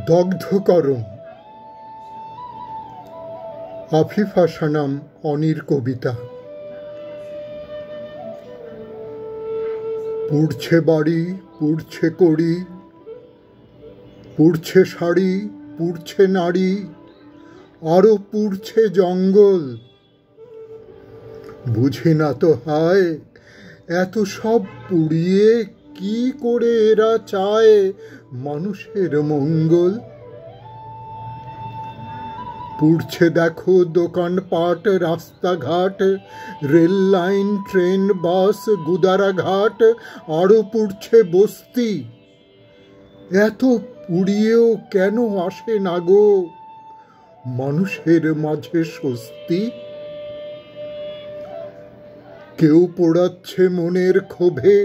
দগ্ধকরণ আফিফা সানাম অনির কবিতা। পুড়ছে বাড়ি, পুড়ছে কড়ি, পুড়ছে শাড়ি, পুড়ছে নারী, আরো পুড়ছে জঙ্গল। বুঝি না তো হায়, এত সব পুড়িয়ে কি করে এরা চায় মানুষের মঙ্গল। পুড়ছে দেখো দোকানপাট, রাস্তাঘাট, রেল লাইন, ট্রেন, বাস, গুদারাঘাট, আরো পুড়ছে বস্তি। এত পুড়িয়েও কেন আসে না গো মানুষের মাঝে স্বস্তি। কেউ পোড়াচ্ছে মনের ক্ষোভে,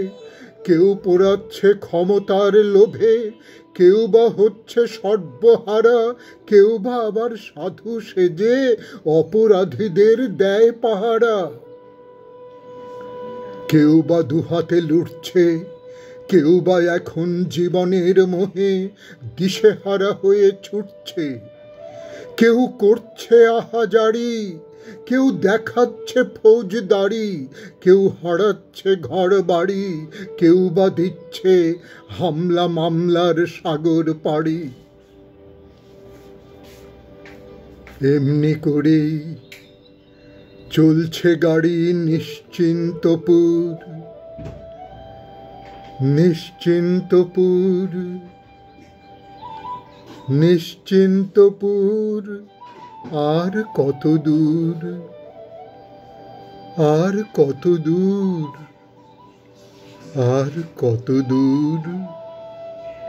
কেউ পোড়াচ্ছে ক্ষমতার লোভে, কেউ বা হচ্ছে সর্বহারা, কেউ বা আবার সাধু সেজে অপরাধীদের দেয় পাহারা। কেউ বা দুহাতে লুটছে, কেউ বা এখন জীবনের মোহে দিশেহারা হয়ে ছুটছে। কেউ করছে আহাজারি, কেউ দেখাচ্ছে ফৌজদারি, কেউ হারাচ্ছে ঘর বাড়ি, কেউ বা দিচ্ছে হামলা মামলার সাগর পাড়ি। এমনি করেই চলছে গাড়ি নিশ্চিন্তপুর, নিশ্চিন্তপুর, নিশ্চিন্তপুর। আর কত দূর, আর কত দূর, আর কত দূর।